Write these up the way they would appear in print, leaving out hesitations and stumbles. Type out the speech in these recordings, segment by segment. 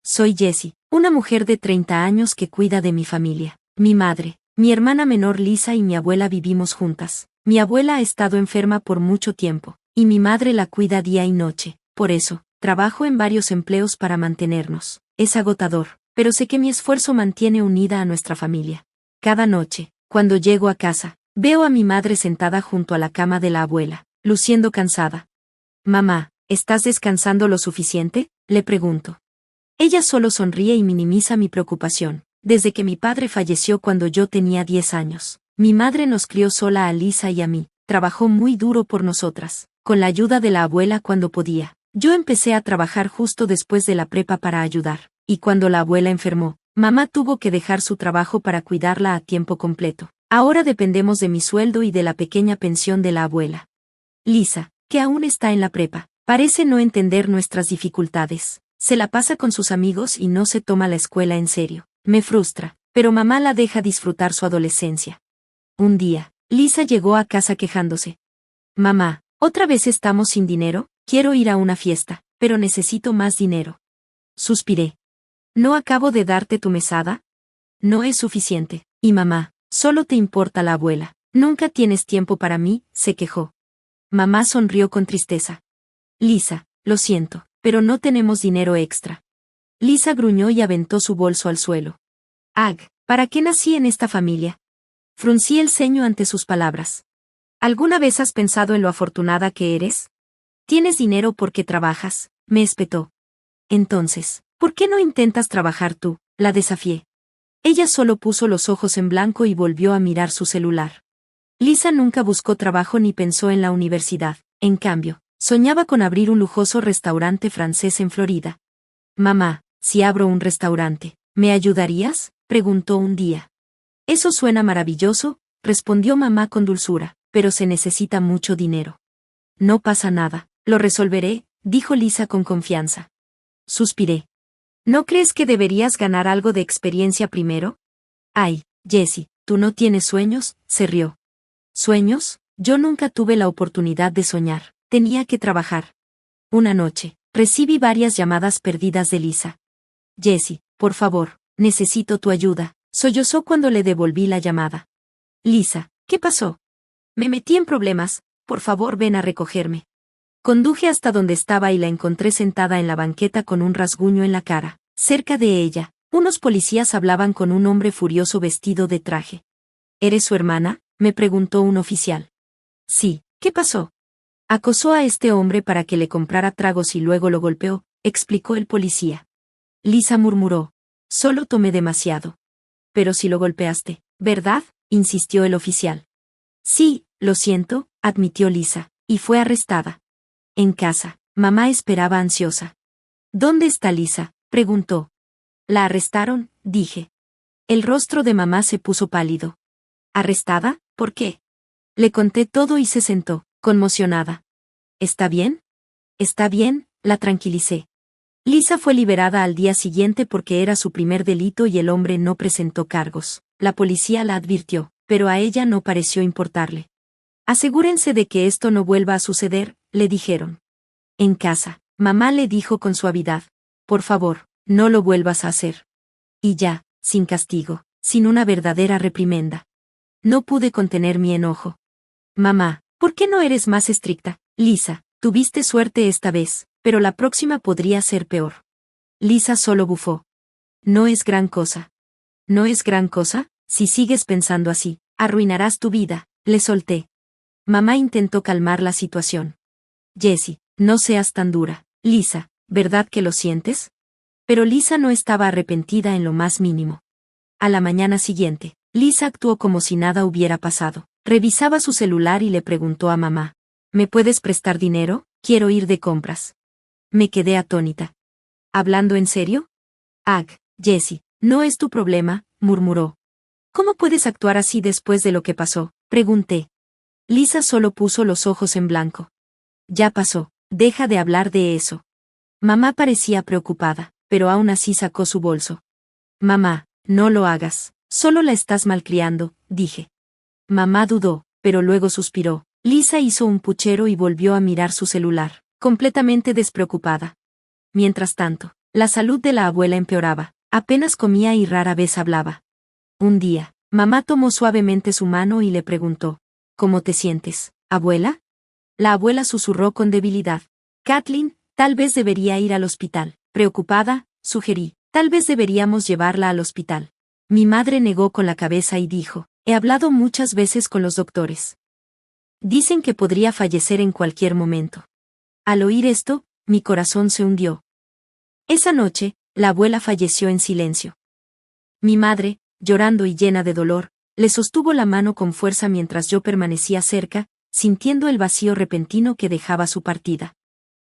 Soy Jessie, una mujer de 30 años que cuida de mi familia. Mi madre, mi hermana menor Lisa y mi abuela vivimos juntas. Mi abuela ha estado enferma por mucho tiempo, y mi madre la cuida día y noche. Por eso, trabajo en varios empleos para mantenernos. Es agotador, pero sé que mi esfuerzo mantiene unida a nuestra familia. Cada noche, cuando llego a casa, veo a mi madre sentada junto a la cama de la abuela, luciendo cansada. Mamá, ¿estás descansando lo suficiente?, le pregunto. Ella solo sonríe y minimiza mi preocupación. Desde que mi padre falleció cuando yo tenía 10 años, mi madre nos crió sola a Lisa y a mí. Trabajó muy duro por nosotras, con la ayuda de la abuela cuando podía. Yo empecé a trabajar justo después de la prepa para ayudar, y cuando la abuela enfermó, mamá tuvo que dejar su trabajo para cuidarla a tiempo completo. Ahora dependemos de mi sueldo y de la pequeña pensión de la abuela. Lisa, que aún está en la prepa, parece no entender nuestras dificultades. Se la pasa con sus amigos y no se toma la escuela en serio. Me frustra, pero mamá la deja disfrutar su adolescencia. Un día, Lisa llegó a casa quejándose. Mamá, ¿otra vez estamos sin dinero? Quiero ir a una fiesta, pero necesito más dinero. Suspiré. ¿No acabo de darte tu mesada? No es suficiente. Y mamá, solo te importa la abuela. Nunca tienes tiempo para mí, se quejó. Mamá sonrió con tristeza. Lisa, lo siento, pero no tenemos dinero extra. Lisa gruñó y aventó su bolso al suelo. Ag, ¿para qué nací en esta familia? Fruncí el ceño ante sus palabras. ¿Alguna vez has pensado en lo afortunada que eres? Tienes dinero porque trabajas, me espetó. Entonces, ¿por qué no intentas trabajar tú?, la desafié. Ella solo puso los ojos en blanco y volvió a mirar su celular. Lisa nunca buscó trabajo ni pensó en la universidad. En cambio, soñaba con abrir un lujoso restaurante francés en Florida. Mamá, si abro un restaurante, ¿me ayudarías?, preguntó un día. Eso suena maravilloso, respondió mamá con dulzura, pero se necesita mucho dinero. No pasa nada, lo resolveré, dijo Lisa con confianza. Suspiré. ¿No crees que deberías ganar algo de experiencia primero? Ay, Jessie, ¿tú no tienes sueños?, se rió. ¿Sueños? Yo nunca tuve la oportunidad de soñar, tenía que trabajar. Una noche, recibí varias llamadas perdidas de Lisa. Jessie, por favor, necesito tu ayuda, sollozó cuando le devolví la llamada. Lisa, ¿qué pasó? Me metí en problemas, por favor ven a recogerme. Conduje hasta donde estaba y la encontré sentada en la banqueta con un rasguño en la cara. Cerca de ella, unos policías hablaban con un hombre furioso vestido de traje. ¿Eres su hermana?, me preguntó un oficial. Sí, ¿qué pasó? Acosó a este hombre para que le comprara tragos y luego lo golpeó, explicó el policía. Lisa murmuró. Solo tomé demasiado. Pero si lo golpeaste, ¿verdad?, insistió el oficial. Sí, lo siento, admitió Lisa, y fue arrestada. En casa, mamá esperaba ansiosa. ¿Dónde está Lisa?, preguntó. La arrestaron, dije. El rostro de mamá se puso pálido. ¿Arrestada? ¿Por qué? Le conté todo y se sentó, conmocionada. ¿Está bien? Está bien, la tranquilicé. Lisa fue liberada al día siguiente porque era su primer delito y el hombre no presentó cargos. La policía la advirtió, pero a ella no pareció importarle. Asegúrense de que esto no vuelva a suceder, le dijeron. En casa, mamá le dijo con suavidad. Por favor, no lo vuelvas a hacer. Y ya, sin castigo, sin una verdadera reprimenda. No pude contener mi enojo. Mamá, ¿por qué no eres más estricta? Lisa, tuviste suerte esta vez, pero la próxima podría ser peor. Lisa solo bufó. No es gran cosa. ¿No es gran cosa? Si sigues pensando así, arruinarás tu vida, le solté. Mamá intentó calmar la situación. Jessie, no seas tan dura. Lisa, ¿verdad que lo sientes? Pero Lisa no estaba arrepentida en lo más mínimo. A la mañana siguiente, Lisa actuó como si nada hubiera pasado. Revisaba su celular y le preguntó a mamá. ¿Me puedes prestar dinero? Quiero ir de compras. Me quedé atónita. ¿Hablando en serio? Ag, Jessie, no es tu problema, murmuró. ¿Cómo puedes actuar así después de lo que pasó?, pregunté. Lisa solo puso los ojos en blanco. Ya pasó, deja de hablar de eso. Mamá parecía preocupada, pero aún así sacó su bolso. Mamá, no lo hagas, solo la estás malcriando, dije. Mamá dudó, pero luego suspiró. Lisa hizo un puchero y volvió a mirar su celular, completamente despreocupada. Mientras tanto, La salud de la abuela empeoraba. Apenas comía y rara vez hablaba. Un día, mamá tomó suavemente su mano y le preguntó, ¿cómo te sientes, abuela? La abuela susurró con debilidad. Kathleen, tal vez debería ir al hospital. Preocupada, sugerí, tal vez deberíamos llevarla al hospital. Mi madre negó con la cabeza y dijo, he hablado muchas veces con los doctores. Dicen que podría fallecer en cualquier momento. Al oír esto, mi corazón se hundió. Esa noche, la abuela falleció en silencio. Mi madre, llorando y llena de dolor, le sostuvo la mano con fuerza mientras yo permanecía cerca, sintiendo el vacío repentino que dejaba su partida.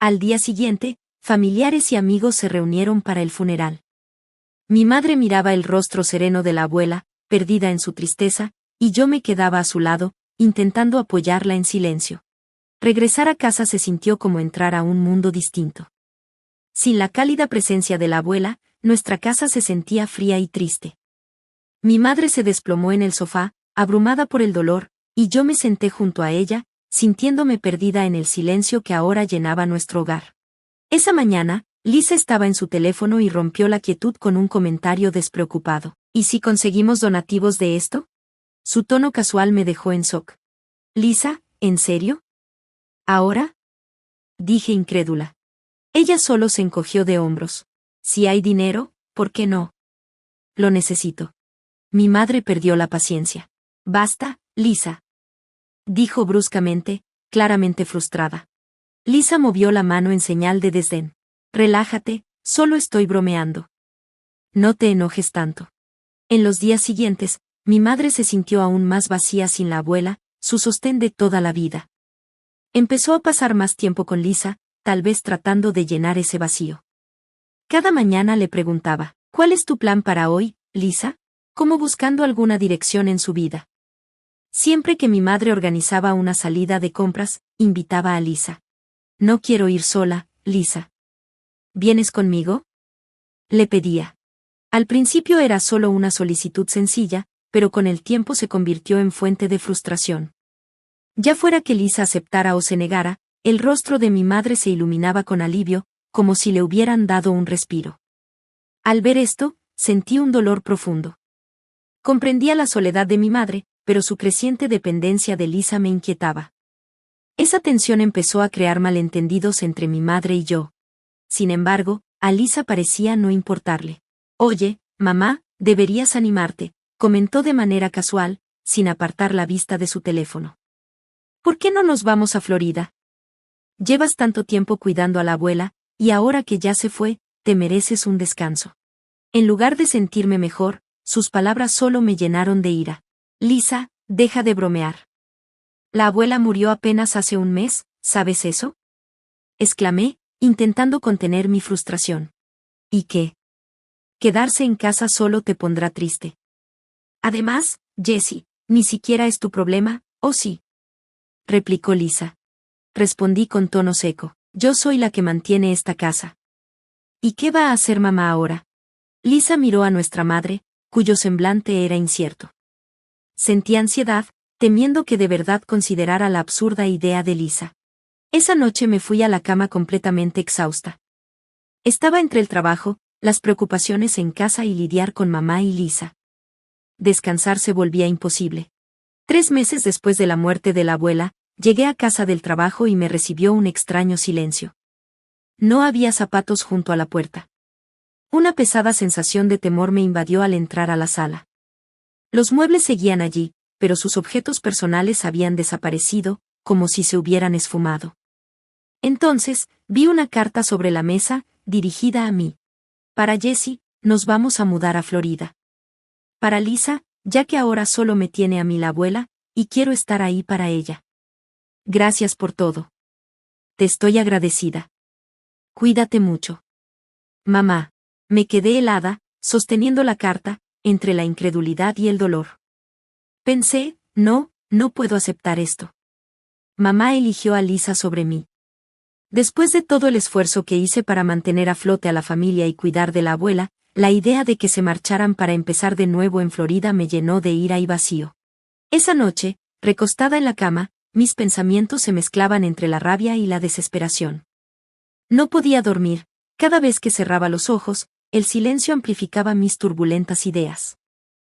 Al día siguiente, familiares y amigos se reunieron para el funeral. Mi madre miraba el rostro sereno de la abuela, perdida en su tristeza, y yo me quedaba a su lado, intentando apoyarla en silencio. Regresar a casa se sintió como entrar a un mundo distinto. Sin la cálida presencia de la abuela, nuestra casa se sentía fría y triste. Mi madre se desplomó en el sofá, abrumada por el dolor, y yo me senté junto a ella, sintiéndome perdida en el silencio que ahora llenaba nuestro hogar. Esa mañana, Lisa estaba en su teléfono y rompió la quietud con un comentario despreocupado. ¿Y si conseguimos donativos de esto? Su tono casual me dejó en shock. Lisa, ¿en serio? ¿Ahora? Dije incrédula. Ella solo se encogió de hombros. Si hay dinero, ¿por qué no? Lo necesito. Mi madre perdió la paciencia. Basta, Lisa. Dijo bruscamente, claramente frustrada. Lisa movió la mano en señal de desdén. Relájate, solo estoy bromeando. No te enojes tanto. En los días siguientes, mi madre se sintió aún más vacía sin la abuela, su sostén de toda la vida. Empezó a pasar más tiempo con Lisa, tal vez tratando de llenar ese vacío. Cada mañana le preguntaba, ¿cuál es tu plan para hoy, Lisa? Como buscando alguna dirección en su vida. Siempre que mi madre organizaba una salida de compras, invitaba a Lisa. No quiero ir sola, Lisa. ¿Vienes conmigo? Le pedía. Al principio era solo una solicitud sencilla, pero con el tiempo se convirtió en fuente de frustración. Ya fuera que Lisa aceptara o se negara, el rostro de mi madre se iluminaba con alivio, como si le hubieran dado un respiro. Al ver esto, sentí un dolor profundo. Comprendía la soledad de mi madre, pero su creciente dependencia de Lisa me inquietaba. Esa tensión empezó a crear malentendidos entre mi madre y yo. Sin embargo, a Lisa parecía no importarle. Oye, mamá, deberías animarte, comentó de manera casual, sin apartar la vista de su teléfono. ¿Por qué no nos vamos a Florida? Llevas tanto tiempo cuidando a la abuela, y ahora que ya se fue, te mereces un descanso. En lugar de sentirme mejor, sus palabras solo me llenaron de ira. Lisa, deja de bromear. La abuela murió apenas hace un mes, ¿sabes eso? Exclamé, intentando contener mi frustración. ¿Y qué? Quedarse en casa solo te pondrá triste. Además, Jessie, ni siquiera es tu problema, ¿o sí? Replicó Lisa. Respondí con tono seco. Yo soy la que mantiene esta casa. ¿Y qué va a hacer mamá ahora? Lisa miró a nuestra madre, cuyo semblante era incierto. Sentí ansiedad, temiendo que de verdad considerara la absurda idea de Lisa. Esa noche me fui a la cama completamente exhausta. Estaba entre el trabajo, las preocupaciones en casa y lidiar con mamá y Lisa. Descansar se volvía imposible. 3 meses después de la muerte de la abuela, llegué a casa del trabajo y me recibió un extraño silencio. No había zapatos junto a la puerta. Una pesada sensación de temor me invadió al entrar a la sala. Los muebles seguían allí, pero sus objetos personales habían desaparecido, como si se hubieran esfumado. Entonces, vi una carta sobre la mesa, dirigida a mí. Para Jessie, nos vamos a mudar a Florida. Para Lisa, ya que ahora solo me tiene a mí la abuela, y quiero estar ahí para ella. Gracias por todo. Te estoy agradecida. Cuídate mucho. Mamá. Me quedé helada, sosteniendo la carta, entre la incredulidad y el dolor. Pensé, no puedo aceptar esto. Mamá eligió a Lisa sobre mí. Después de todo el esfuerzo que hice para mantener a flote a la familia y cuidar de la abuela, la idea de que se marcharan para empezar de nuevo en Florida me llenó de ira y vacío. Esa noche, recostada en la cama, mis pensamientos se mezclaban entre la rabia y la desesperación. No podía dormir, Cada vez que cerraba los ojos, el silencio amplificaba mis turbulentas ideas.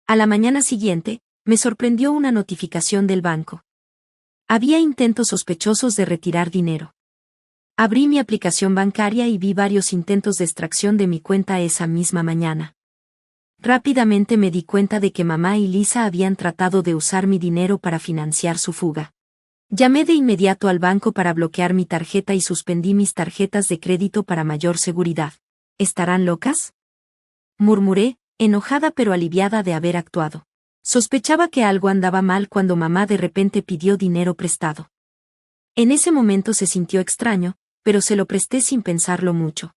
A la mañana siguiente, me sorprendió una notificación del banco. Había intentos sospechosos de retirar dinero. Abrí mi aplicación bancaria y vi varios intentos de extracción de mi cuenta esa misma mañana. Rápidamente me di cuenta de que mamá y Lisa habían tratado de usar mi dinero para financiar su fuga. Llamé de inmediato al banco para bloquear mi tarjeta y suspendí mis tarjetas de crédito para mayor seguridad. ¿Estarán locas?, murmuré, enojada pero aliviada de haber actuado. Sospechaba que algo andaba mal cuando mamá de repente pidió dinero prestado. En ese momento se sintió extraño, pero se lo presté sin pensarlo mucho.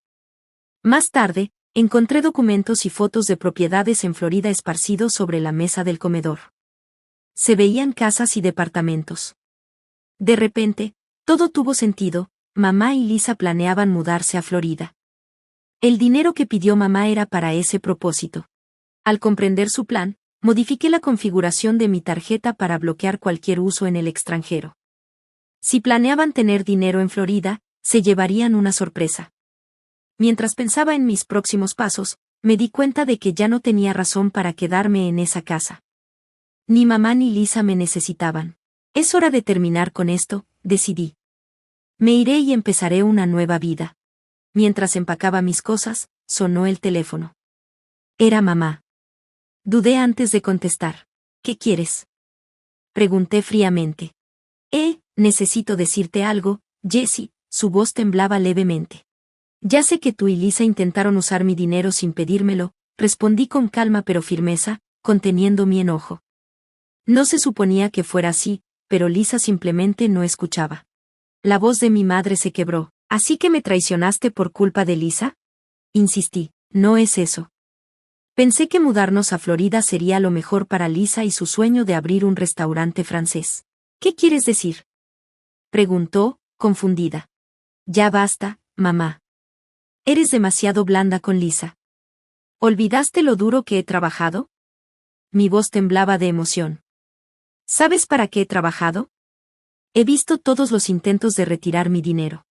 Más tarde, encontré documentos y fotos de propiedades en Florida esparcidos sobre la mesa del comedor. Se veían casas y departamentos. De repente, todo tuvo sentido. Mamá y Lisa planeaban mudarse a Florida. El dinero que pidió mamá era para ese propósito. Al comprender su plan, modifiqué la configuración de mi tarjeta para bloquear cualquier uso en el extranjero. Si planeaban tener dinero en Florida, se llevarían una sorpresa. Mientras pensaba en mis próximos pasos, me di cuenta de que ya no tenía razón para quedarme en esa casa. Ni mamá ni Lisa me necesitaban. Es hora de terminar con esto, decidí. Me iré y empezaré una nueva vida. Mientras empacaba mis cosas, sonó el teléfono. Era mamá. Dudé antes de contestar. ¿Qué quieres?, pregunté fríamente. Necesito decirte algo, Jessie. Su voz temblaba levemente. Ya sé que tú y Lisa intentaron usar mi dinero sin pedírmelo, respondí con calma pero firmeza, conteniendo mi enojo. No se suponía que fuera así, pero Lisa simplemente no escuchaba. La voz de mi madre se quebró. ¿Así que me traicionaste por culpa de Lisa?, insistí. No es eso. Pensé que mudarnos a Florida sería lo mejor para Lisa y su sueño de abrir un restaurante francés. ¿Qué quieres decir?, preguntó, confundida. Ya basta, mamá. Eres demasiado blanda con Lisa. ¿Olvidaste lo duro que he trabajado? Mi voz temblaba de emoción. ¿Sabes para qué he trabajado? He visto todos los intentos de retirar mi dinero.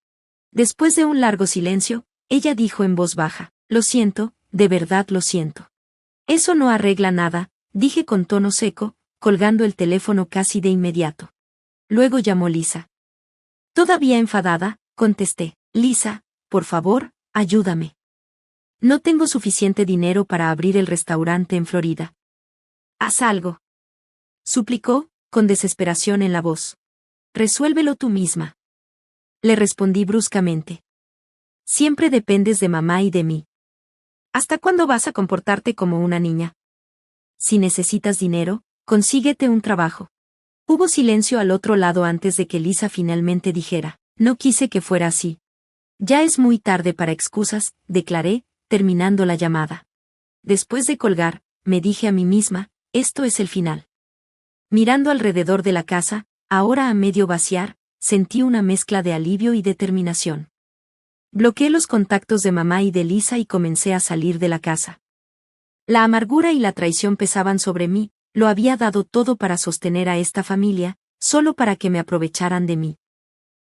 Después de un largo silencio, ella dijo en voz baja, lo siento, de verdad lo siento. Eso no arregla nada, dije con tono seco, colgando el teléfono casi de inmediato. Luego llamó Lisa. Todavía enfadada, contesté, Lisa, por favor, ayúdame. No tengo suficiente dinero para abrir el restaurante en Florida. Haz algo, suplicó, con desesperación en la voz. Resuélvelo tú misma. Le respondí bruscamente. Siempre dependes de mamá y de mí. ¿Hasta cuándo vas a comportarte como una niña? Si necesitas dinero, consíguete un trabajo. Hubo silencio al otro lado antes de que Lisa finalmente dijera, no quise que fuera así. Ya es muy tarde para excusas, declaré, terminando la llamada. Después de colgar, me dije a mí misma, esto es el final. Mirando alrededor de la casa, ahora a medio vaciar, sentí una mezcla de alivio y determinación. Bloqueé los contactos de mamá y de Lisa y comencé a salir de la casa. La amargura y la traición pesaban sobre mí, lo había dado todo para sostener a esta familia, solo para que me aprovecharan de mí.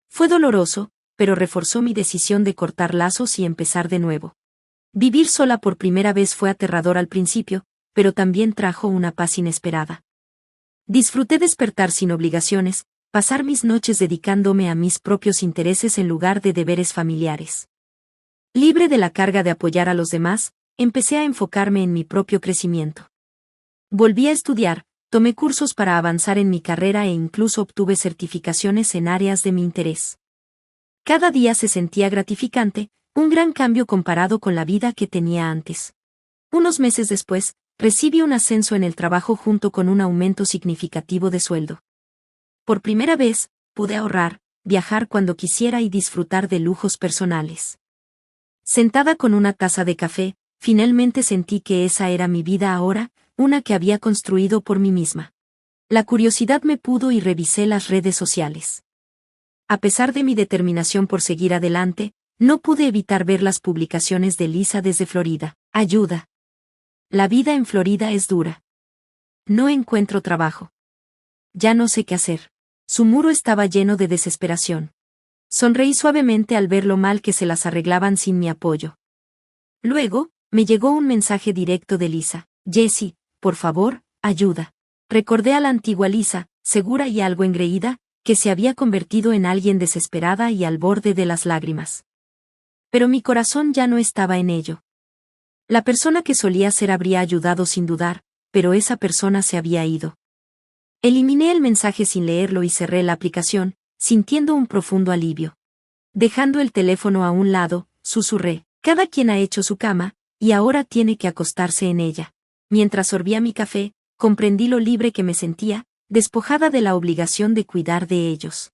Fue doloroso, pero reforzó mi decisión de cortar lazos y empezar de nuevo. Vivir sola por primera vez fue aterrador al principio, pero también trajo una paz inesperada. Disfruté despertar sin obligaciones, pasar mis noches dedicándome a mis propios intereses en lugar de deberes familiares. Libre de la carga de apoyar a los demás, empecé a enfocarme en mi propio crecimiento. Volví a estudiar, tomé cursos para avanzar en mi carrera e incluso obtuve certificaciones en áreas de mi interés. Cada día se sentía gratificante, un gran cambio comparado con la vida que tenía antes. Unos meses después, recibí un ascenso en el trabajo junto con un aumento significativo de sueldo. Por primera vez, pude ahorrar, viajar cuando quisiera y disfrutar de lujos personales. Sentada con una taza de café, finalmente sentí que esa era mi vida ahora, una que había construido por mí misma. La curiosidad me pudo y revisé las redes sociales. A pesar de mi determinación por seguir adelante, no pude evitar ver las publicaciones de Lisa desde Florida. Ayuda. La vida en Florida es dura. No encuentro trabajo. Ya no sé qué hacer. Su muro estaba lleno de desesperación. Sonreí suavemente al ver lo mal que se las arreglaban sin mi apoyo. Luego, me llegó un mensaje directo de Lisa. Jessie, por favor, ayuda. Recordé a la antigua Lisa, segura y algo engreída, que se había convertido en alguien desesperada y al borde de las lágrimas. Pero mi corazón ya no estaba en ello. La persona que solía ser habría ayudado sin dudar, pero esa persona se había ido. Eliminé el mensaje sin leerlo y cerré la aplicación, sintiendo un profundo alivio. Dejando el teléfono a un lado, susurré, cada quien ha hecho su cama, y ahora tiene que acostarse en ella. Mientras sorbía mi café, comprendí lo libre que me sentía, despojada de la obligación de cuidar de ellos.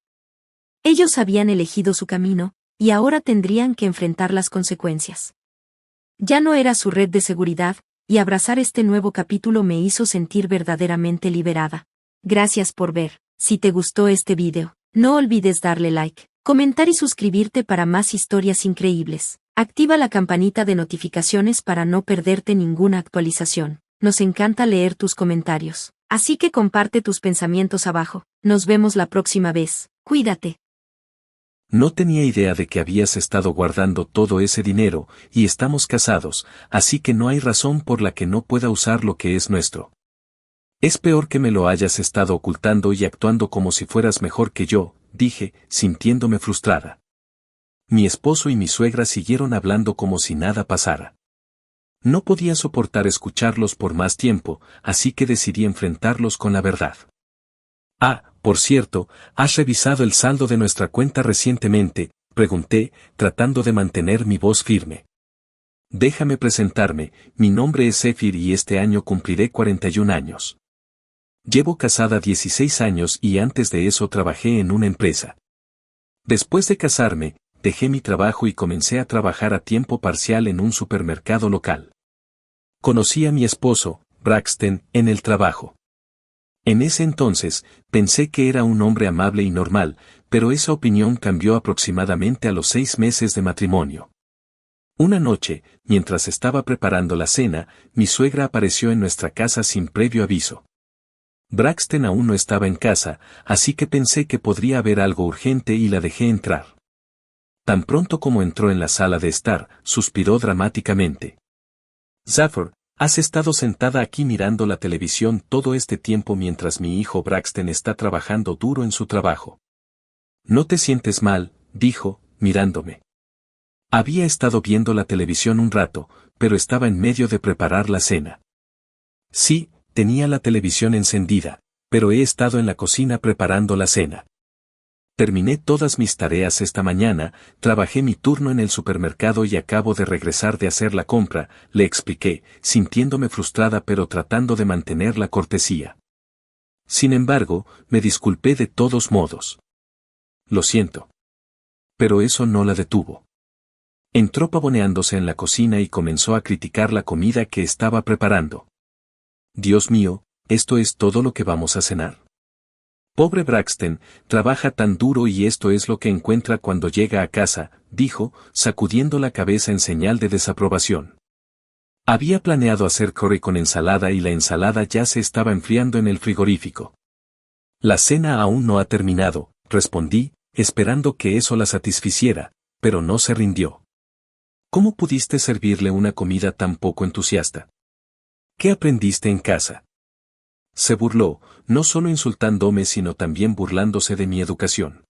Ellos habían elegido su camino, y ahora tendrían que enfrentar las consecuencias. Ya no era su red de seguridad, y abrazar este nuevo capítulo me hizo sentir verdaderamente liberada. Gracias por ver. Si te gustó este video, no olvides darle like, comentar y suscribirte para más historias increíbles. Activa la campanita de notificaciones para no perderte ninguna actualización. Nos encanta leer tus comentarios, así que comparte tus pensamientos abajo. Nos vemos la próxima vez. Cuídate. No tenía idea de que habías estado guardando todo ese dinero, y estamos casados, así que no hay razón por la que no pueda usar lo que es nuestro. Es peor que me lo hayas estado ocultando y actuando como si fueras mejor que yo, dije, sintiéndome frustrada. Mi esposo y mi suegra siguieron hablando como si nada pasara. No podía soportar escucharlos por más tiempo, así que decidí enfrentarlos con la verdad. Ah, por cierto, ¿has revisado el saldo de nuestra cuenta recientemente?, pregunté, tratando de mantener mi voz firme. Déjame presentarme, mi nombre es Zephyr y este año cumpliré 41 años. Llevo casada 16 años y antes de eso trabajé en una empresa. Después de casarme, dejé mi trabajo y comencé a trabajar a tiempo parcial en un supermercado local. Conocí a mi esposo, Braxton, en el trabajo. En ese entonces, pensé que era un hombre amable y normal, pero esa opinión cambió aproximadamente a los 6 meses de matrimonio. Una noche, mientras estaba preparando la cena, mi suegra apareció en nuestra casa sin previo aviso. Braxton aún no estaba en casa, así que pensé que podría haber algo urgente y la dejé entrar. Tan pronto como entró en la sala de estar, suspiró dramáticamente. Zephyr, has estado sentada aquí mirando la televisión todo este tiempo mientras mi hijo Braxton está trabajando duro en su trabajo. No te sientes mal, dijo, mirándome. Había estado viendo la televisión un rato, pero estaba en medio de preparar la cena. Sí, tenía la televisión encendida, pero he estado en la cocina preparando la cena. Terminé todas mis tareas esta mañana, trabajé mi turno en el supermercado y acabo de regresar de hacer la compra, le expliqué, sintiéndome frustrada pero tratando de mantener la cortesía. Sin embargo, me disculpé de todos modos. Lo siento. Pero eso no la detuvo. Entró pavoneándose en la cocina y comenzó a criticar la comida que estaba preparando. Dios mío, ¿esto es todo lo que vamos a cenar? Pobre Braxton, trabaja tan duro y esto es lo que encuentra cuando llega a casa, dijo, sacudiendo la cabeza en señal de desaprobación. Había planeado hacer curry con ensalada y la ensalada ya se estaba enfriando en el frigorífico. La cena aún no ha terminado, respondí, esperando que eso la satisficiera, pero no se rindió. ¿Cómo pudiste servirle una comida tan poco entusiasta? ¿Qué aprendiste en casa? Se burló, no solo insultándome sino también burlándose de mi educación.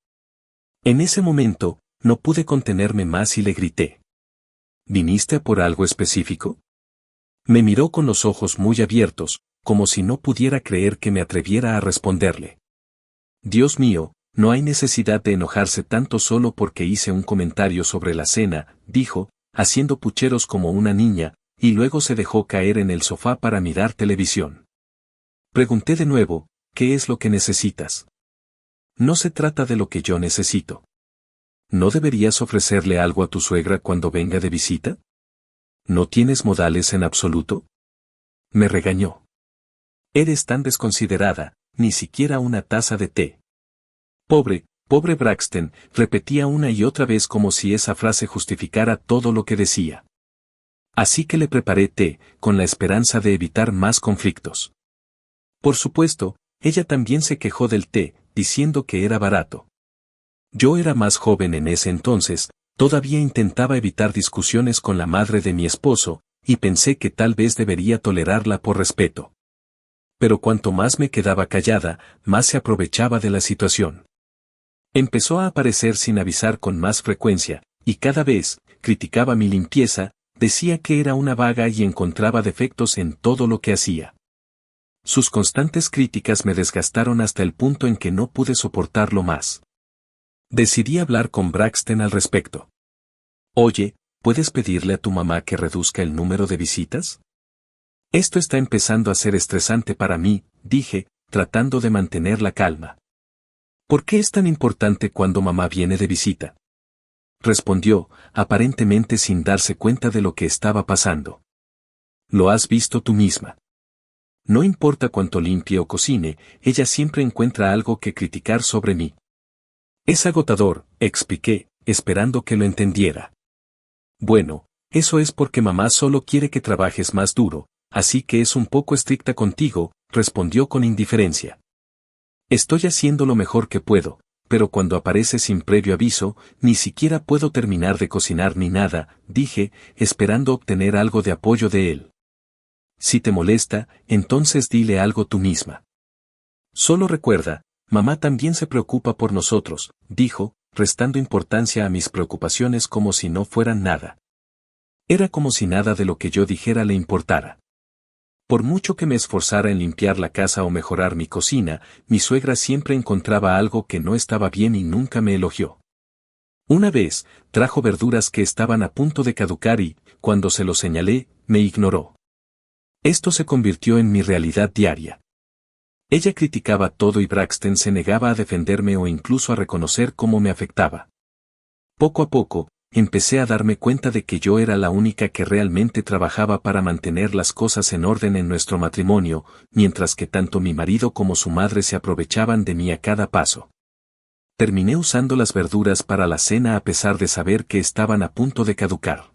En ese momento, no pude contenerme más y le grité. ¿Viniste por algo específico? Me miró con los ojos muy abiertos, como si no pudiera creer que me atreviera a responderle. Dios mío, no hay necesidad de enojarse tanto solo porque hice un comentario sobre la cena, dijo, haciendo pucheros como una niña, y luego se dejó caer en el sofá para mirar televisión. Pregunté de nuevo, ¿qué es lo que necesitas? No se trata de lo que yo necesito. ¿No deberías ofrecerle algo a tu suegra cuando venga de visita? ¿No tienes modales en absoluto? Me regañó. Eres tan desconsiderada, ni siquiera una taza de té. Pobre Braxton, repetía una y otra vez como si esa frase justificara todo lo que decía. Así que le preparé té, con la esperanza de evitar más conflictos. Por supuesto, ella también se quejó del té, diciendo que era barato. Yo era más joven en ese entonces, todavía intentaba evitar discusiones con la madre de mi esposo, y pensé que tal vez debería tolerarla por respeto. Pero cuanto más me quedaba callada, más se aprovechaba de la situación. Empezó a aparecer sin avisar con más frecuencia, y cada vez, criticaba mi limpieza, decía que era una vaga y encontraba defectos en todo lo que hacía. Sus constantes críticas me desgastaron hasta el punto en que no pude soportarlo más. Decidí hablar con Braxton al respecto. Oye, ¿puedes pedirle a tu mamá que reduzca el número de visitas? Esto está empezando a ser estresante para mí, dije, tratando de mantener la calma. ¿Por qué es tan importante cuando mamá viene de visita? Respondió, aparentemente sin darse cuenta de lo que estaba pasando. Lo has visto tú misma. No importa cuánto limpie o cocine, ella siempre encuentra algo que criticar sobre mí. Es agotador, expliqué, esperando que lo entendiera. Bueno, eso es porque mamá solo quiere que trabajes más duro, así que es un poco estricta contigo, respondió con indiferencia. Estoy haciendo lo mejor que puedo, pero cuando aparece sin previo aviso, ni siquiera puedo terminar de cocinar ni nada, dije, esperando obtener algo de apoyo de él. Si te molesta, entonces dile algo tú misma. Solo recuerda, mamá también se preocupa por nosotros, dijo, restando importancia a mis preocupaciones como si no fueran nada. Era como si nada de lo que yo dijera le importara. Por mucho que me esforzara en limpiar la casa o mejorar mi cocina, mi suegra siempre encontraba algo que no estaba bien y nunca me elogió. Una vez, trajo verduras que estaban a punto de caducar y, cuando se lo señalé, me ignoró. Esto se convirtió en mi realidad diaria. Ella criticaba todo y Braxton se negaba a defenderme o incluso a reconocer cómo me afectaba. Poco a poco, empecé a darme cuenta de que yo era la única que realmente trabajaba para mantener las cosas en orden en nuestro matrimonio, mientras que tanto mi marido como su madre se aprovechaban de mí a cada paso. Terminé usando las verduras para la cena a pesar de saber que estaban a punto de caducar.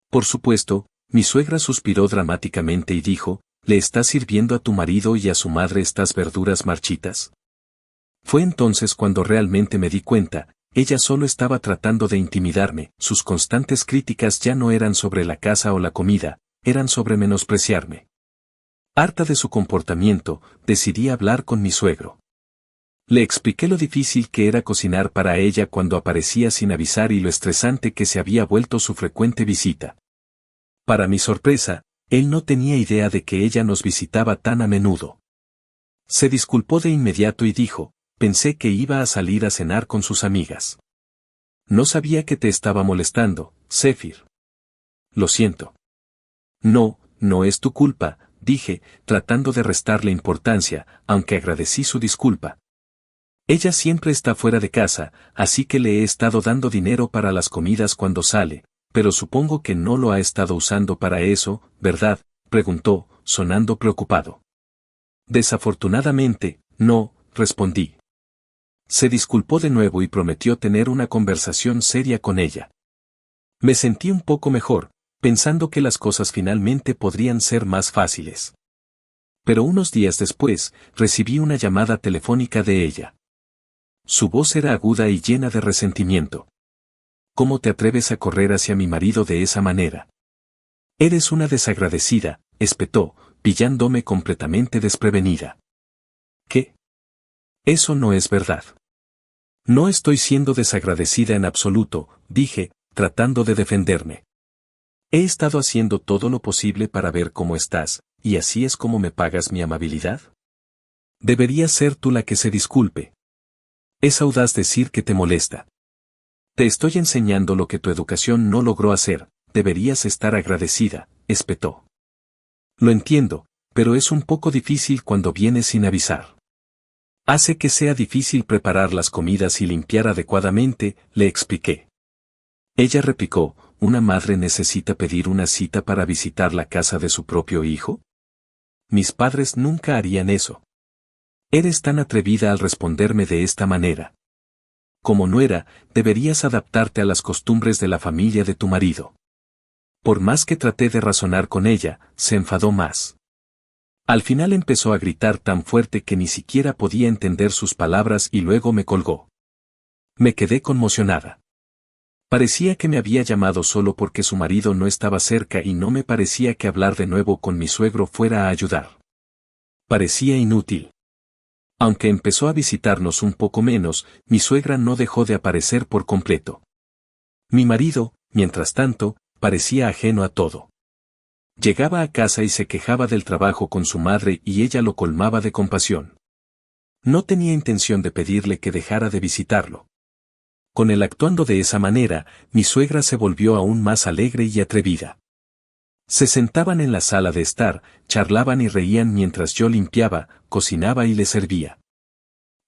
Por supuesto, mi suegra suspiró dramáticamente y dijo, ¿le estás sirviendo a tu marido y a su madre estas verduras marchitas? Fue entonces cuando realmente me di cuenta, ella solo estaba tratando de intimidarme, sus constantes críticas ya no eran sobre la casa o la comida, eran sobre menospreciarme. Harta de su comportamiento, decidí hablar con mi suegro. Le expliqué lo difícil que era cocinar para ella cuando aparecía sin avisar y lo estresante que se había vuelto su frecuente visita. Para mi sorpresa, él no tenía idea de que ella nos visitaba tan a menudo. Se disculpó de inmediato y dijo, pensé que iba a salir a cenar con sus amigas. No sabía que te estaba molestando, Zephyr. Lo siento. No, no es tu culpa, dije, tratando de restarle importancia, aunque agradecí su disculpa. Ella siempre está fuera de casa, así que le he estado dando dinero para las comidas cuando sale, pero supongo que no lo ha estado usando para eso, ¿verdad?, preguntó, sonando preocupado. Desafortunadamente, no, respondí. Se disculpó de nuevo y prometió tener una conversación seria con ella. Me sentí un poco mejor, pensando que las cosas finalmente podrían ser más fáciles. Pero unos días después, recibí una llamada telefónica de ella. Su voz era aguda y llena de resentimiento. ¿Cómo te atreves a correr hacia mi marido de esa manera? Eres una desagradecida, espetó, pillándome completamente desprevenida. ¿Qué? Eso no es verdad. No estoy siendo desagradecida en absoluto, dije, tratando de defenderme. He estado haciendo todo lo posible para ver cómo estás, y así es como me pagas mi amabilidad. Deberías ser tú la que se disculpe. Es audaz decir que te molesta. Te estoy enseñando lo que tu educación no logró hacer, deberías estar agradecida, espetó. Lo entiendo, pero es un poco difícil cuando vienes sin avisar. Hace que sea difícil preparar las comidas y limpiar adecuadamente, le expliqué. Ella replicó, ¿una madre necesita pedir una cita para visitar la casa de su propio hijo? Mis padres nunca harían eso. Eres tan atrevida al responderme de esta manera. Como nuera, deberías adaptarte a las costumbres de la familia de tu marido. Por más que traté de razonar con ella, se enfadó más. Al final empezó a gritar tan fuerte que ni siquiera podía entender sus palabras y luego me colgó. Me quedé conmocionada. Parecía que me había llamado solo porque su marido no estaba cerca y no me parecía que hablar de nuevo con mi suegro fuera a ayudar. Parecía inútil. Aunque empezó a visitarnos un poco menos, mi suegra no dejó de aparecer por completo. Mi marido, mientras tanto, parecía ajeno a todo. Llegaba a casa y se quejaba del trabajo con su madre y ella lo colmaba de compasión. No tenía intención de pedirle que dejara de visitarlo. Con él actuando de esa manera, mi suegra se volvió aún más alegre y atrevida. Se sentaban en la sala de estar, charlaban y reían mientras yo limpiaba, cocinaba y le servía.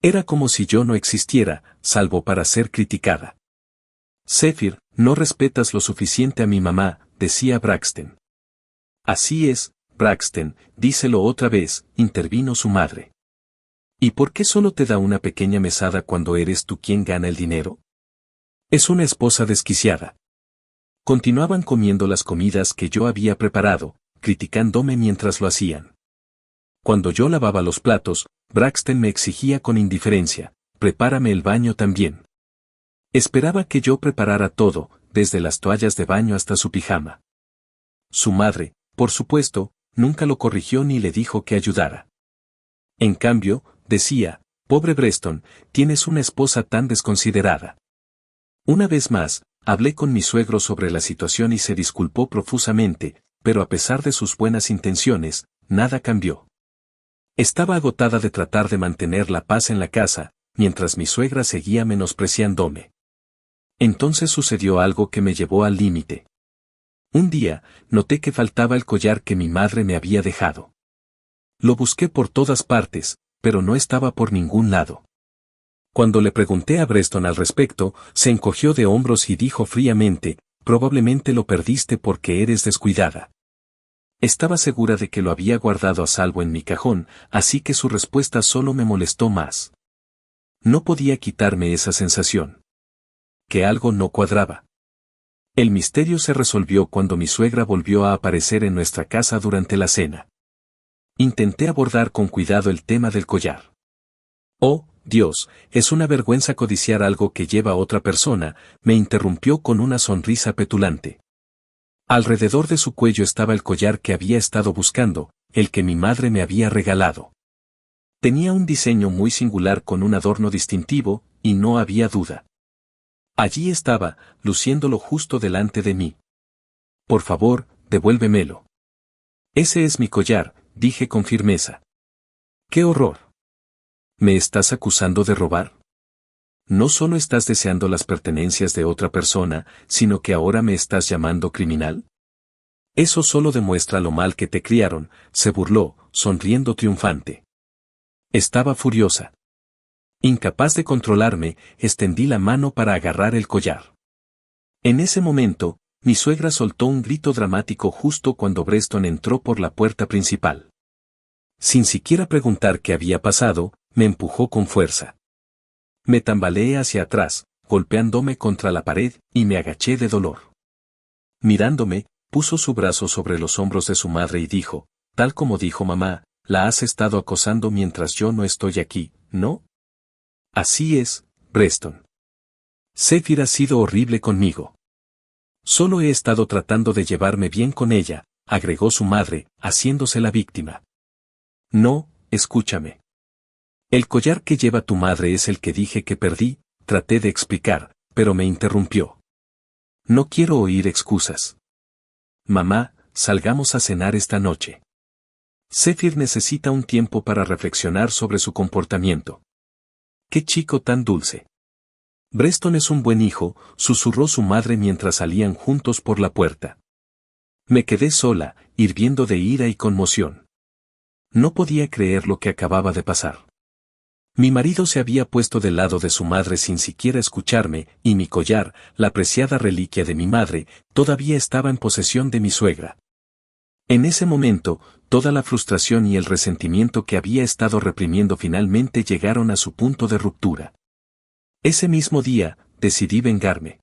Era como si yo no existiera, salvo para ser criticada. Zephyr, no respetas lo suficiente a mi mamá, decía Braxton. Así es, Braxton, díselo otra vez, intervino su madre. ¿Y por qué solo te da una pequeña mesada cuando eres tú quien gana el dinero? Es una esposa desquiciada. Continuaban comiendo las comidas que yo había preparado, criticándome mientras lo hacían. Cuando yo lavaba los platos, Braxton me exigía con indiferencia, prepárame el baño también. Esperaba que yo preparara todo, desde las toallas de baño hasta su pijama. Su madre, por supuesto, nunca lo corrigió ni le dijo que ayudara. En cambio, decía, pobre Preston, tienes una esposa tan desconsiderada. Una vez más, hablé con mi suegro sobre la situación y se disculpó profusamente, pero a pesar de sus buenas intenciones, nada cambió. Estaba agotada de tratar de mantener la paz en la casa, mientras mi suegra seguía menospreciándome. Entonces sucedió algo que me llevó al límite. Un día, noté que faltaba el collar que mi madre me había dejado. Lo busqué por todas partes, pero no estaba por ningún lado. Cuando le pregunté a Preston al respecto, se encogió de hombros y dijo fríamente, probablemente lo perdiste porque eres descuidada. Estaba segura de que lo había guardado a salvo en mi cajón, así que su respuesta solo me molestó más. No podía quitarme esa sensación. Que algo no cuadraba. El misterio se resolvió cuando mi suegra volvió a aparecer en nuestra casa durante la cena. Intenté abordar con cuidado el tema del collar. Oh, Dios, es una vergüenza codiciar algo que lleva a otra persona, me interrumpió con una sonrisa petulante. Alrededor de su cuello estaba el collar que había estado buscando, el que mi madre me había regalado. Tenía un diseño muy singular con un adorno distintivo, y no había duda. Allí estaba, luciéndolo justo delante de mí. Por favor, devuélvemelo. Ese es mi collar, dije con firmeza. ¡Qué horror! ¿Me estás acusando de robar? No solo estás deseando las pertenencias de otra persona, sino que ahora me estás llamando criminal. Eso solo demuestra lo mal que te criaron, se burló, sonriendo triunfante. Estaba furiosa. Incapaz de controlarme, extendí la mano para agarrar el collar. En ese momento, mi suegra soltó un grito dramático justo cuando Preston entró por la puerta principal. Sin siquiera preguntar qué había pasado, me empujó con fuerza. Me tambaleé hacia atrás, golpeándome contra la pared, y me agaché de dolor. Mirándome, puso su brazo sobre los hombros de su madre y dijo, tal como dijo mamá, la has estado acosando mientras yo no estoy aquí, ¿no? Así es, Preston. Zephyr ha sido horrible conmigo. Solo he estado tratando de llevarme bien con ella, agregó su madre, haciéndose la víctima. No, escúchame. El collar que lleva tu madre es el que dije que perdí, traté de explicar, pero me interrumpió. No quiero oír excusas. Mamá, salgamos a cenar esta noche. Zephyr necesita un tiempo para reflexionar sobre su comportamiento. ¡Qué chico tan dulce! Preston es un buen hijo, susurró su madre mientras salían juntos por la puerta. Me quedé sola, hirviendo de ira y conmoción. No podía creer lo que acababa de pasar. Mi marido se había puesto del lado de su madre sin siquiera escucharme, y mi collar, la preciada reliquia de mi madre, todavía estaba en posesión de mi suegra. En ese momento, toda la frustración y el resentimiento que había estado reprimiendo finalmente llegaron a su punto de ruptura. Ese mismo día, decidí vengarme.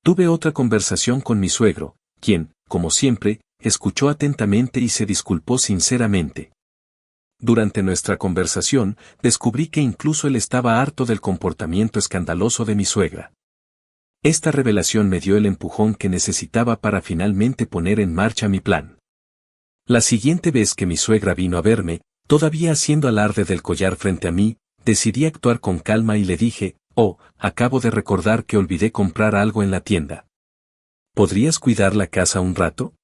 Tuve otra conversación con mi suegro, quien, como siempre, escuchó atentamente y se disculpó sinceramente. Durante nuestra conversación, descubrí que incluso él estaba harto del comportamiento escandaloso de mi suegra. Esta revelación me dio el empujón que necesitaba para finalmente poner en marcha mi plan. La siguiente vez que mi suegra vino a verme, todavía haciendo alarde del collar frente a mí, decidí actuar con calma y le dije, «Oh, acabo de recordar que olvidé comprar algo en la tienda. ¿Podrías cuidar la casa un rato?».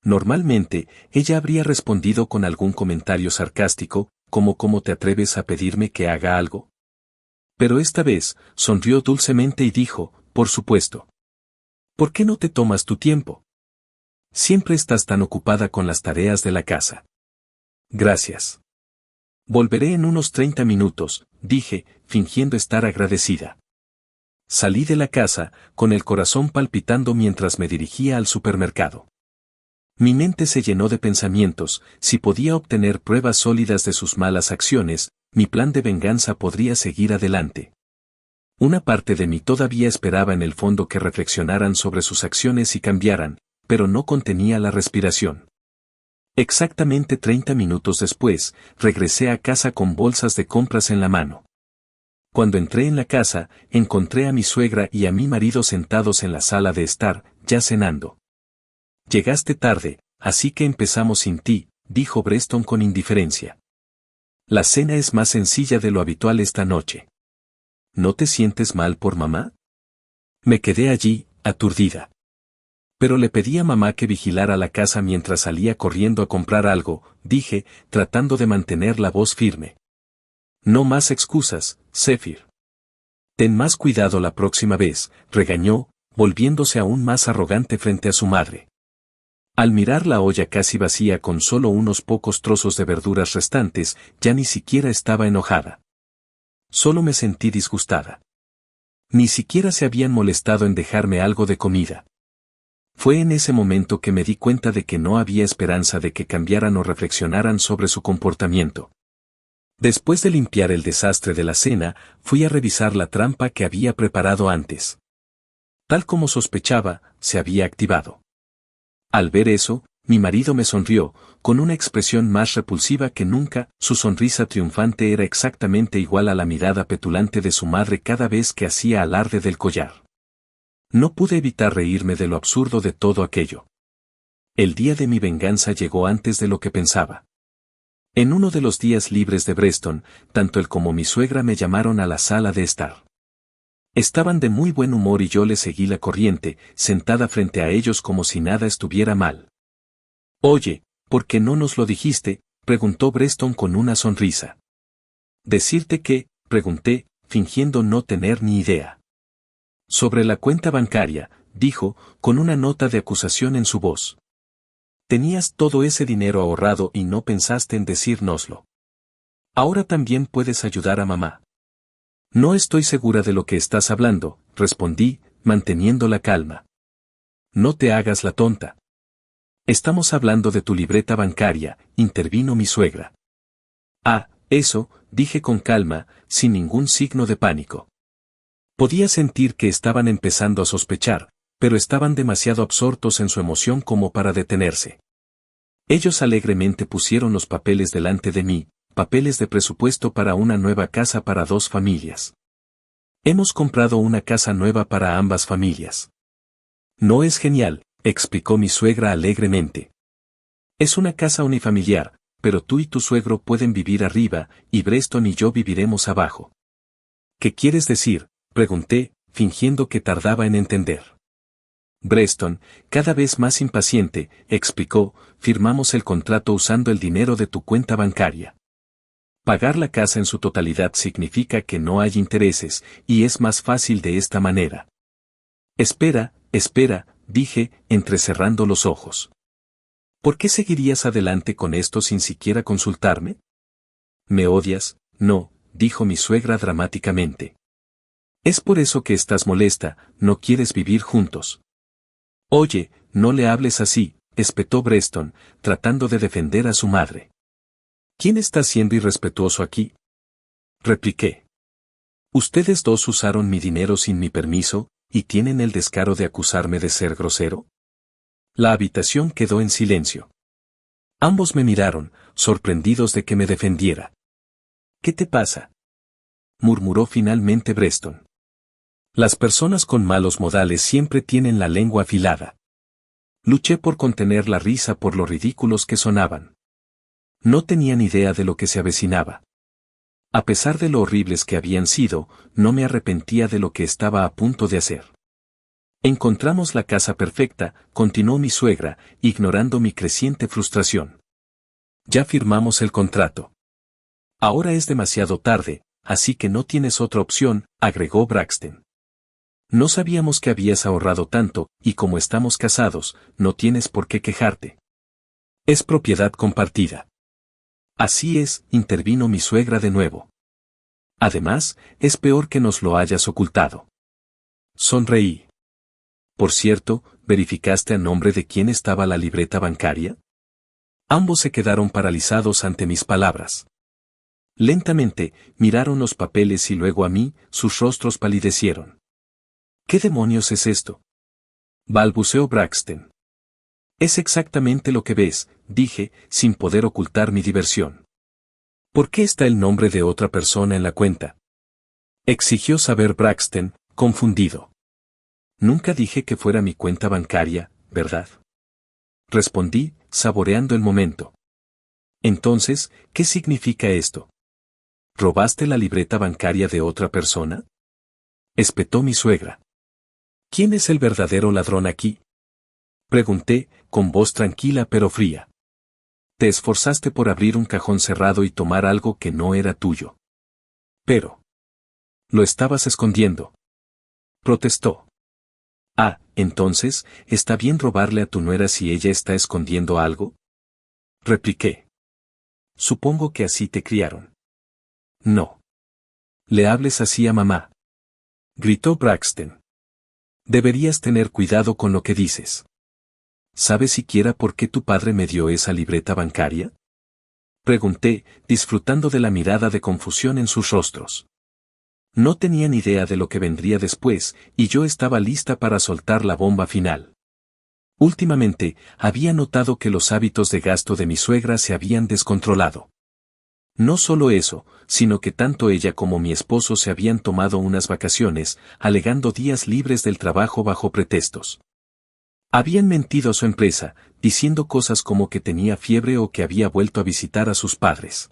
Normalmente, ella habría respondido con algún comentario sarcástico, como «¿Cómo te atreves a pedirme que haga algo?». Pero esta vez, sonrió dulcemente y dijo, «Por supuesto. ¿Por qué no te tomas tu tiempo? Siempre estás tan ocupada con las tareas de la casa». «Gracias. Volveré en unos 30 minutos», dije, fingiendo estar agradecida. Salí de la casa, con el corazón palpitando mientras me dirigía al supermercado. Mi mente se llenó de pensamientos, si podía obtener pruebas sólidas de sus malas acciones, mi plan de venganza podría seguir adelante. Una parte de mí todavía esperaba en el fondo que reflexionaran sobre sus acciones y cambiaran, pero no contenía la respiración. Exactamente 30 minutos después, regresé a casa con bolsas de compras en la mano. Cuando entré en la casa, encontré a mi suegra y a mi marido sentados en la sala de estar, ya cenando. «Llegaste tarde, así que empezamos sin ti», dijo Preston con indiferencia. «La cena es más sencilla de lo habitual esta noche». «¿No te sientes mal por mamá?». Me quedé allí, aturdida. «Pero le pedí a mamá que vigilara la casa mientras salía corriendo a comprar algo», dije, tratando de mantener la voz firme. «No más excusas, Zephyr. Ten más cuidado la próxima vez», regañó, volviéndose aún más arrogante frente a su madre. Al mirar la olla casi vacía con solo unos pocos trozos de verduras restantes, ya ni siquiera estaba enojada. Solo me sentí disgustada. Ni siquiera se habían molestado en dejarme algo de comida. Fue en ese momento que me di cuenta de que no había esperanza de que cambiaran o reflexionaran sobre su comportamiento. Después de limpiar el desastre de la cena, fui a revisar la trampa que había preparado antes. Tal como sospechaba, se había activado. Al ver eso, mi marido me sonrió, con una expresión más repulsiva que nunca. Su sonrisa triunfante era exactamente igual a la mirada petulante de su madre cada vez que hacía alarde del collar. No pude evitar reírme de lo absurdo de todo aquello. El día de mi venganza llegó antes de lo que pensaba. En uno de los días libres de Preston, tanto él como mi suegra me llamaron a la sala de estar. Estaban de muy buen humor y yo les seguí la corriente, sentada frente a ellos como si nada estuviera mal. «Oye, ¿por qué no nos lo dijiste?», preguntó Preston con una sonrisa. «¿Decirte qué?», pregunté, fingiendo no tener ni idea. «Sobre la cuenta bancaria», dijo, con una nota de acusación en su voz. «Tenías todo ese dinero ahorrado y no pensaste en decírnoslo. Ahora también puedes ayudar a mamá». «No estoy segura de lo que estás hablando», respondí, manteniendo la calma. «No te hagas la tonta. Estamos hablando de tu libreta bancaria», intervino mi suegra. «Ah, eso», dije con calma, sin ningún signo de pánico. Podía sentir que estaban empezando a sospechar, pero estaban demasiado absortos en su emoción como para detenerse. Ellos alegremente pusieron los papeles delante de mí, papeles de presupuesto para una nueva casa para 2 familias. «Hemos comprado una casa nueva para ambas familias». «¿No es genial?», explicó mi suegra alegremente. «Es una casa unifamiliar, pero tú y tu suegro pueden vivir arriba, y Preston y yo viviremos abajo». «¿Qué quieres decir?», pregunté, fingiendo que tardaba en entender. «Preston, cada vez más impaciente», explicó, «firmamos el contrato usando el dinero de tu cuenta bancaria. Pagar la casa en su totalidad significa que no hay intereses, y es más fácil de esta manera». «Espera, dije, entrecerrando los ojos. «¿Por qué seguirías adelante con esto sin siquiera consultarme?». «¿Me odias?». «No», dijo mi suegra dramáticamente. «Es por eso que estás molesta, no quieres vivir juntos». «Oye, no le hables así», espetó Preston, tratando de defender a su madre. «¿Quién está siendo irrespetuoso aquí?», repliqué. «Ustedes dos usaron mi dinero sin mi permiso, y tienen el descaro de acusarme de ser grosero». La habitación quedó en silencio. Ambos me miraron, sorprendidos de que me defendiera. ¿Qué te pasa?, murmuró finalmente Breston. Las personas con malos modales siempre tienen la lengua afilada. Luché por contener la risa por lo ridículos que sonaban. No tenían idea de lo que se avecinaba. A pesar de lo horribles que habían sido, no me arrepentía de lo que estaba a punto de hacer. Encontramos la casa perfecta, continuó mi suegra, ignorando mi creciente frustración. Ya firmamos el contrato. Ahora es demasiado tarde, así que no tienes otra opción, agregó Braxton. No sabíamos que habías ahorrado tanto, y como estamos casados, no tienes por qué quejarte. Es propiedad compartida. Así es, intervino mi suegra de nuevo. Además, es peor que nos lo hayas ocultado. Sonreí. Por cierto, ¿verificaste a nombre de quién estaba la libreta bancaria? Ambos se quedaron paralizados ante mis palabras. Lentamente, miraron los papeles y luego a mí, sus rostros palidecieron. ¿Qué demonios es esto?, balbuceó Braxton. Es exactamente lo que ves, dije, sin poder ocultar mi diversión. ¿Por qué está el nombre de otra persona en la cuenta?, exigió saber Braxton, confundido. Nunca dije que fuera mi cuenta bancaria, ¿verdad?, respondí, saboreando el momento. Entonces, ¿qué significa esto? ¿Robaste la libreta bancaria de otra persona?, espetó mi suegra. ¿Quién es el verdadero ladrón aquí?, pregunté, con voz tranquila pero fría. Te esforzaste por abrir un cajón cerrado y tomar algo que no era tuyo. Pero lo estabas escondiendo, protestó. Ah, entonces, ¿está bien robarle a tu nuera si ella está escondiendo algo?, repliqué. Supongo que así te criaron. No le hables así a mamá, gritó Braxton. Deberías tener cuidado con lo que dices. ¿Sabes siquiera por qué tu padre me dio esa libreta bancaria?, pregunté, disfrutando de la mirada de confusión en sus rostros. No tenían idea de lo que vendría después, y yo estaba lista para soltar la bomba final. Últimamente, había notado que los hábitos de gasto de mi suegra se habían descontrolado. No solo eso, sino que tanto ella como mi esposo se habían tomado unas vacaciones, alegando días libres del trabajo bajo pretextos. Habían mentido a su empresa, diciendo cosas como que tenía fiebre o que había vuelto a visitar a sus padres.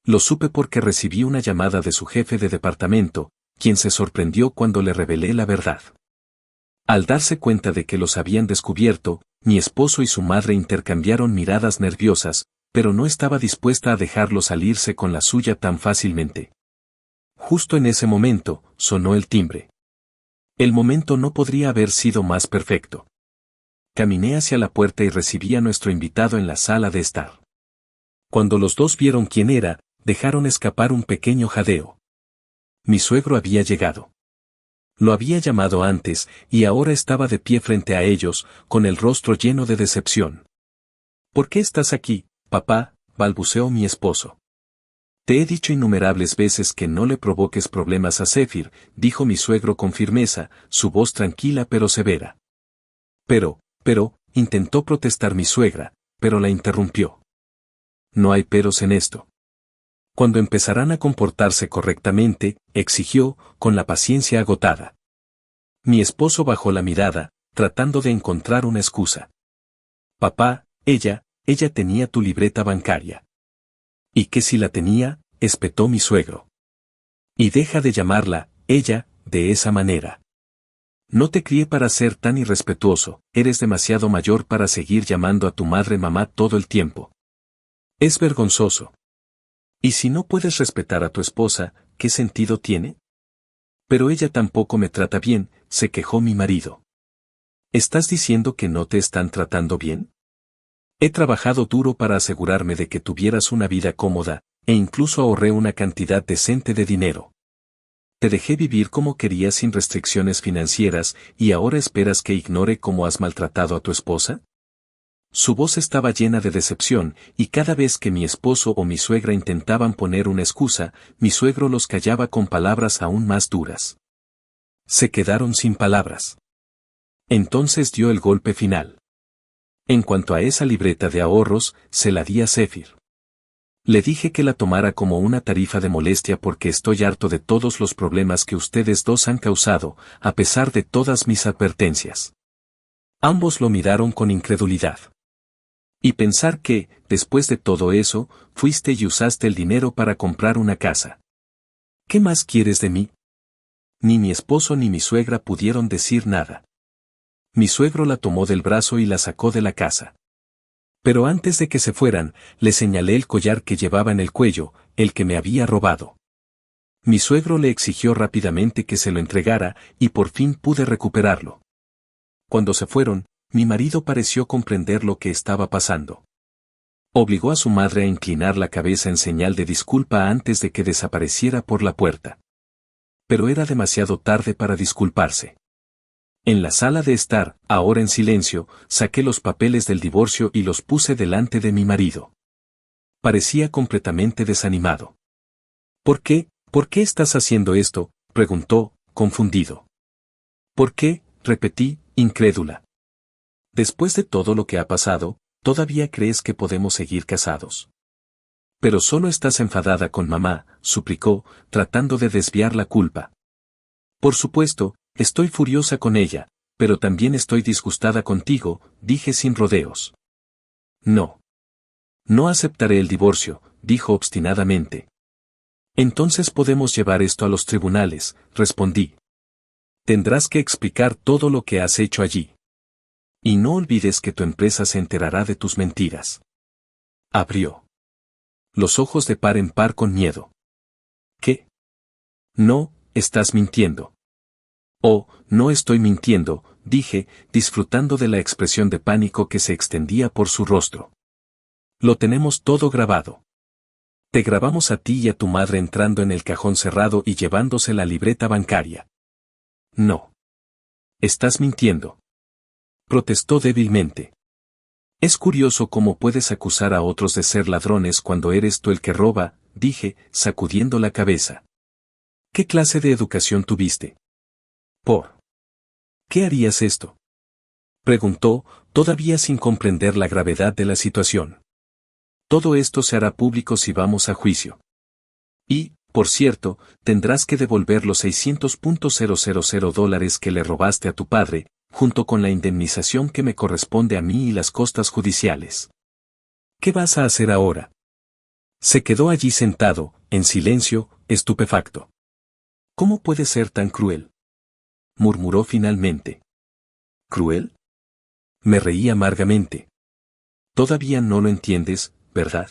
Lo supe porque recibí una llamada de su jefe de departamento, quien se sorprendió cuando le revelé la verdad. Al darse cuenta de que los habían descubierto, mi esposo y su madre intercambiaron miradas nerviosas, pero no estaba dispuesta a dejarlo salirse con la suya tan fácilmente. Justo en ese momento, sonó el timbre. El momento no podría haber sido más perfecto. Caminé hacia la puerta y recibí a nuestro invitado en la sala de estar. Cuando los dos vieron quién era, dejaron escapar un pequeño jadeo. Mi suegro había llegado. Lo había llamado antes, y ahora estaba de pie frente a ellos, con el rostro lleno de decepción. ¿Por qué estás aquí, papá?, balbuceó mi esposo. Te he dicho innumerables veces que no le provoques problemas a Zephyr, dijo mi suegro con firmeza, su voz tranquila pero severa. Pero, intentó protestar mi suegra, pero la interrumpió. No hay peros en esto. Cuando empezarán a comportarse correctamente, exigió, con la paciencia agotada. Mi esposo bajó la mirada, tratando de encontrar una excusa. Papá, ella tenía tu libreta bancaria. ¿Y qué si la tenía?, espetó mi suegro. Y deja de llamarla, ella, de esa manera. No te crié para ser tan irrespetuoso, eres demasiado mayor para seguir llamando a tu madre mamá todo el tiempo. Es vergonzoso. Y si no puedes respetar a tu esposa, ¿qué sentido tiene? Pero ella tampoco me trata bien, se quejó mi marido. ¿Estás diciendo que no te están tratando bien? He trabajado duro para asegurarme de que tuvieras una vida cómoda, e incluso ahorré una cantidad decente de dinero. Te dejé vivir como querías sin restricciones financieras, y ahora esperas que ignore cómo has maltratado a tu esposa. Su voz estaba llena de decepción, y cada vez que mi esposo o mi suegra intentaban poner una excusa, mi suegro los callaba con palabras aún más duras. Se quedaron sin palabras. Entonces dio el golpe final. En cuanto a esa libreta de ahorros, se la di a Zephyr. Le dije que la tomara como una tarifa de molestia porque estoy harto de todos los problemas que ustedes dos han causado, a pesar de todas mis advertencias. Ambos lo miraron con incredulidad. Y pensar que, después de todo eso, fuiste y usaste el dinero para comprar una casa. ¿Qué más quieres de mí? Ni mi esposo ni mi suegra pudieron decir nada. Mi suegro la tomó del brazo y la sacó de la casa. Pero antes de que se fueran, le señalé el collar que llevaba en el cuello, el que me había robado. Mi suegro le exigió rápidamente que se lo entregara, y por fin pude recuperarlo. Cuando se fueron, mi marido pareció comprender lo que estaba pasando. Obligó a su madre a inclinar la cabeza en señal de disculpa antes de que desapareciera por la puerta. Pero era demasiado tarde para disculparse. En la sala de estar, ahora en silencio, saqué los papeles del divorcio y los puse delante de mi marido. Parecía completamente desanimado. ¿Por qué? ¿Por qué estás haciendo esto?, preguntó, confundido. ¿Por qué?, repetí, incrédula. Después de todo lo que ha pasado, ¿todavía crees que podemos seguir casados? Pero solo estás enfadada con mamá, suplicó, tratando de desviar la culpa. Por supuesto, estoy furiosa con ella, pero también estoy disgustada contigo, dije sin rodeos. No. No aceptaré el divorcio, dijo obstinadamente. Entonces podemos llevar esto a los tribunales, respondí. Tendrás que explicar todo lo que has hecho allí. Y no olvides que tu empresa se enterará de tus mentiras. Abrió los ojos de par en par con miedo. ¿Qué? No, estás mintiendo. Oh, no estoy mintiendo, dije, disfrutando de la expresión de pánico que se extendía por su rostro. Lo tenemos todo grabado. Te grabamos a ti y a tu madre entrando en el cajón cerrado y llevándose la libreta bancaria. No. Estás mintiendo. Protestó débilmente. Es curioso cómo puedes acusar a otros de ser ladrones cuando eres tú el que roba, dije, sacudiendo la cabeza. ¿Qué clase de educación tuviste? ¿Por qué harías esto?, preguntó, todavía sin comprender la gravedad de la situación. Todo esto se hará público si vamos a juicio. Y, por cierto, tendrás que devolver los $600,000 que le robaste a tu padre, junto con la indemnización que me corresponde a mí y las costas judiciales. ¿Qué vas a hacer ahora? Se quedó allí sentado, en silencio, estupefacto. ¿Cómo puede ser tan cruel?, murmuró finalmente. ¿Cruel? Me reí amargamente. Todavía no lo entiendes, ¿verdad?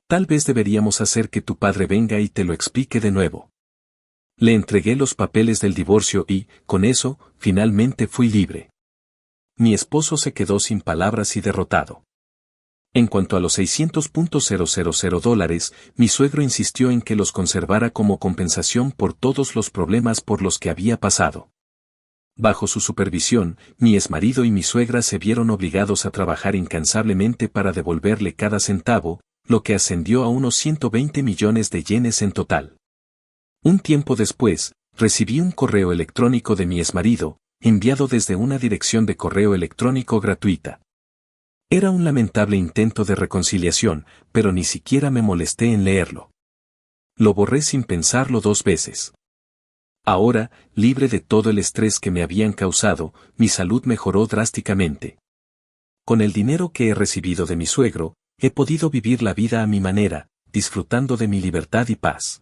Tal vez deberíamos hacer que tu padre venga y te lo explique de nuevo. Le entregué los papeles del divorcio y, con eso, finalmente fui libre. Mi esposo se quedó sin palabras y derrotado. En cuanto a los $600,000, mi suegro insistió en que los conservara como compensación por todos los problemas por los que había pasado. Bajo su supervisión, mi exmarido y mi suegra se vieron obligados a trabajar incansablemente para devolverle cada centavo, lo que ascendió a unos 120 millones de yenes en total. Un tiempo después, recibí un correo electrónico de mi exmarido, enviado desde una dirección de correo electrónico gratuita. Era un lamentable intento de reconciliación, pero ni siquiera me molesté en leerlo. Lo borré sin pensarlo 2 veces. Ahora, libre de todo el estrés que me habían causado, mi salud mejoró drásticamente. Con el dinero que he recibido de mi suegro, he podido vivir la vida a mi manera, disfrutando de mi libertad y paz.